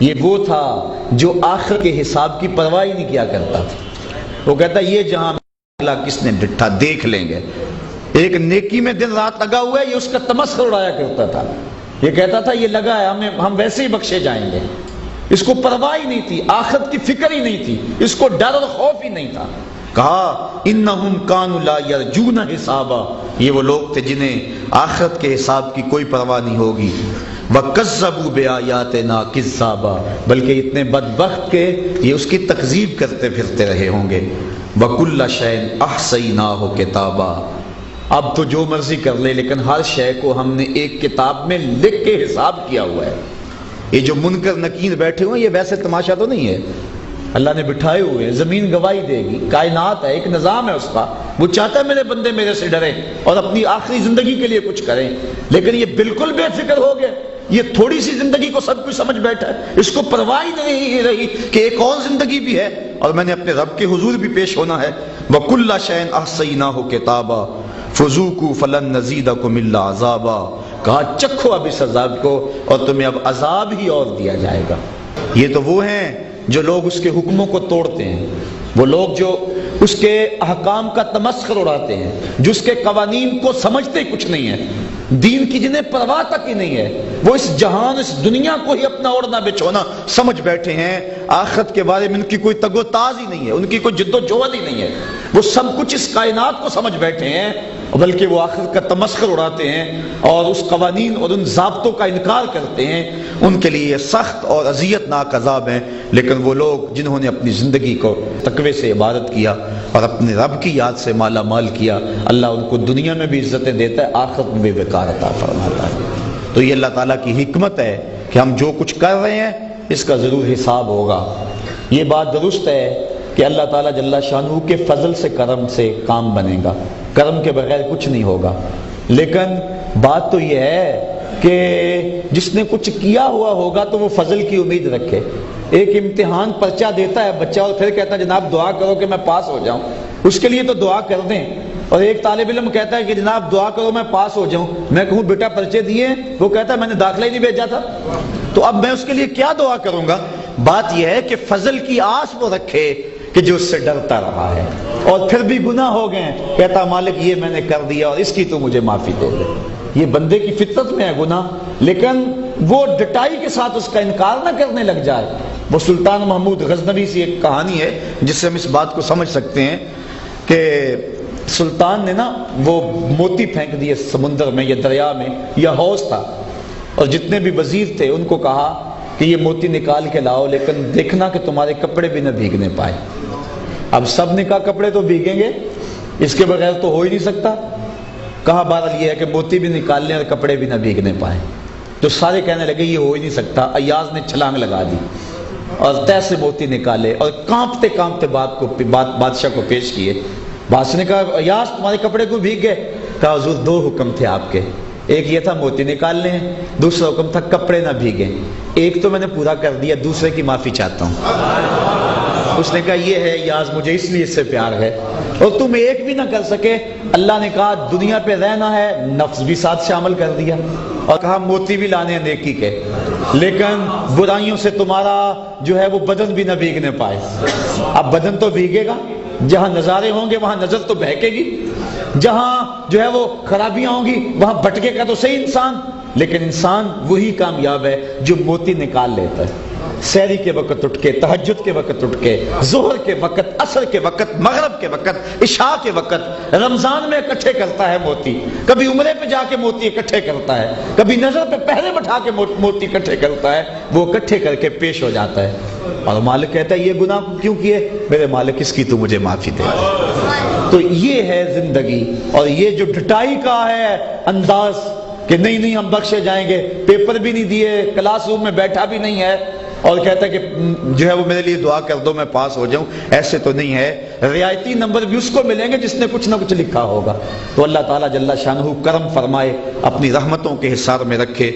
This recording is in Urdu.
یہ وہ تھا جو آخر کے حساب کی پرواہ ہی نہیں کیا کرتا تھا۔ وہ کہتا یہ جہاں کس نے ڈٹھا دیکھ لیں گے، ایک نیکی میں دن رات لگا ہوا ہے، یہ اس کا تمسخر اڑایا کرتا تھا۔ یہ کہتا تھا یہ لگا ہے ہم ویسے ہی بخشے جائیں گے، اس کو پرواہ ہی نہیں تھی، آخرت کی فکر ہی نہیں تھی، اس کو ڈر اور خوف ہی نہیں تھا۔ کہا انہم کانوا لا یرجون حسابا، یہ وہ لوگ تھے جنہیں آخرت کے حساب کی کوئی پرواہ نہیں ہوگی۔ وَكَذَّبُوا بِآيَاتِنَا كِذَّابًا، بلکہ اتنے بدبخت کہ یہ اس کی تکذیب کرتے پھرتے رہے ہوں گے۔ وَكُلَّ شَيْءٍ أَحْصَيْنَاهُ كِتَابًا، اب تو جو مرضی کر لے لیکن ہر شے کو ہم نے ایک کتاب میں لکھ کے حساب کیا ہوا ہے۔ یہ جو منکر نکیر بیٹھے ہوئے یہ ویسے تماشا تو نہیں ہے، اللہ نے بٹھائے ہوئے، زمین گواہی دے گی، کائنات ہے، ایک نظام ہے اس کا، وہ چاہتا ہے میرے بندے میرے سے ڈریں اور اپنی آخری زندگی کے لیے کچھ کریں، لیکن یہ بالکل بے فکر ہو گئے، یہ تھوڑی سی زندگی کو سب کچھ سمجھ بیٹھا ہے، اس کو پرواہ ہی نہیں رہی کہ ایک اور زندگی بھی ہے اور میں نے اپنے رب کے حضور بھی پیش ہونا ہے۔ وَكُلَّ شَيْءٍ أَحْصَيْنَاهُ كِتَابًا فَذُوقُوا فَلَن نَّزِيدَكُمْ إِلَّا عَذَابًا، کہا چکھو اب اس عذاب کو اور تمہیں اب عذاب ہی اور دیا جائے گا۔ یہ تو وہ ہیں جو لوگ اس کے حکموں کو توڑتے ہیں، وہ لوگ جو اس کے احکام کا تمسخر اڑاتے ہیں، جو اس کے قوانین کو سمجھتے کچھ نہیں ہے، دین کی جنہیں پرواہ تک ہی نہیں ہے، وہ اس جہان اس دنیا کو ہی اپنا اوڑھنا بچھونا سمجھ بیٹھے ہیں، آخرت کے بارے میں ان کی کوئی تگ و تاز ہی نہیں ہے، ان کی کوئی جد و جہد ہی نہیں ہے، وہ سب کچھ اس کائنات کو سمجھ بیٹھے ہیں بلکہ وہ آخرت کا تمسخر اڑاتے ہیں اور اس قوانین اور ان ضابطوں کا انکار کرتے ہیں۔ ان کے لیے یہ سخت اور اذیت ناک عذاب ہیں، لیکن وہ لوگ جنہوں نے اپنی زندگی کو تقوی سے عبادت کیا اور اپنے رب کی یاد سے مالا مال کیا، اللہ ان کو دنیا میں بھی عزتیں دیتا ہے، آخرت میں بھی وقار عطا فرماتا ہے۔ تو یہ اللہ تعالیٰ کی حکمت ہے کہ ہم جو کچھ کر رہے ہیں اس کا ضرور حساب ہوگا۔ یہ بات درست ہے کہ اللہ تعالیٰ جل شانہ کے فضل سے کرم سے کام بنے گا، کرم کے بغیر کچھ نہیں ہوگا، لیکن بات تو یہ ہے کہ جس نے کچھ کیا ہوا ہوگا تو وہ فضل کی امید رکھے۔ ایک امتحان پرچہ دیتا ہے بچہ اور پھر کہتا ہے جناب دعا کرو کہ میں پاس ہو جاؤں، اس کے لیے تو دعا کر دیں۔ اور ایک طالب علم کہتا ہے کہ جناب دعا کرو میں پاس ہو جاؤں، میں کہوں بیٹا پرچے دیے، وہ کہتا ہے میں نے داخلہ ہی نہیں بھیجا تھا، تو اب میں اس کے لیے کیا دعا کروں گا؟ بات یہ ہے کہ فضل کی آس وہ رکھے کہ جو اس سے ڈرتا رہا ہے اور پھر بھی گناہ ہو گئے، کہتا مالک یہ میں نے کر دیا اور اس کی تو مجھے معافی دے دے۔ یہ بندے کی فطرت میں ہے گناہ، لیکن وہ ڈٹائی کے ساتھ اس کا انکار نہ کرنے لگ جائے۔ وہ سلطان محمود غزنوی سے ایک کہانی ہے جس سے ہم اس بات کو سمجھ سکتے ہیں کہ سلطان نے نا وہ موتی پھینک دیے سمندر میں یا دریا میں یا حوض تھا، اور جتنے بھی وزیر تھے ان کو کہا کہ یہ موتی نکال کے لاؤ لیکن دیکھنا کہ تمہارے کپڑے بھی نہ بھیگنے پائے۔ اب سب نے کہا کپڑے تو بھیگیں گے، اس کے بغیر تو ہو ہی نہیں سکتا۔ کہا بہرحال یہ ہے کہ موتی بھی نکال لیں اور کپڑے بھی نہ بھیگنے پائیں، تو سارے کہنے لگے یہ ہو ہی نہیں سکتا۔ ایاز نے چھلانگ لگا دی اور طے سے موتی نکالے اور کانپتے کانپتے بادشاہ کو پیش کیے۔ بادشاہ نے کہا ایاز تمہارے کپڑے کو بھیگ گئے؟ کہا حضور دو حکم تھے آپ کے، ایک یہ تھا موتی نکالنے ہیں، دوسرا حکم تھا کپڑے نہ بھیگیں، ایک تو میں نے پورا کر دیا، دوسرے کی معافی چاہتا ہوں۔ اس نے کہا یہ ہے یاز مجھے اس لیے اس سے پیار ہے، اور تم ایک بھی نہ کر سکے۔ اللہ نے کہا دنیا پہ رہنا ہے، نفس بھی ساتھ شامل کر دیا اور کہا موتی بھی لانے ہیں نیکی کے، لیکن برائیوں سے تمہارا جو ہے وہ بدن بھی نہ بھیگنے پائے۔ اب بدن تو بھیگے گا، جہاں نظارے ہوں گے وہاں نظر تو بہکے گی، جہاں جو ہے وہ خرابیاں ہوں گی وہاں بھٹکے گا تو صحیح انسان، لیکن انسان وہی کامیاب ہے جو موتی نکال لیتا ہے۔ سحری کے وقت اٹھ کے، تہجد کے وقت اٹھ کے، ظہر کے وقت، عصر کے وقت، مغرب کے وقت، عشاء کے وقت، رمضان میں اکٹھے کرتا ہے موتی، کبھی عمرے پہ جا کے موتی اکٹھے کرتا ہے، کبھی نظر پہ پہرے بٹھا کے موتی اکٹھے کرتا ہے، وہ اکٹھے کر کے پیش ہو جاتا ہے اور مالک کہتا ہے یہ گناہ کیوں کیے؟ میرے مالک اس کی تو مجھے معافی دے۔ تو یہ ہے زندگی، اور یہ جو ڈٹائی کا ہے انداز کہ نہیں ہم بخشے جائیں گے، پیپر بھی نہیں دیے، کلاس روم میں بیٹھا بھی نہیں ہے اور کہتا ہے کہ جو ہے وہ میرے لیے دعا کر دو میں پاس ہو جاؤں، ایسے تو نہیں ہے۔ رعایتی نمبر بھی اس کو ملیں گے جس نے کچھ نہ کچھ لکھا ہوگا۔ تو اللہ تعالیٰ جل شانہ کرم فرمائے، اپنی رحمتوں کے حصار میں رکھے۔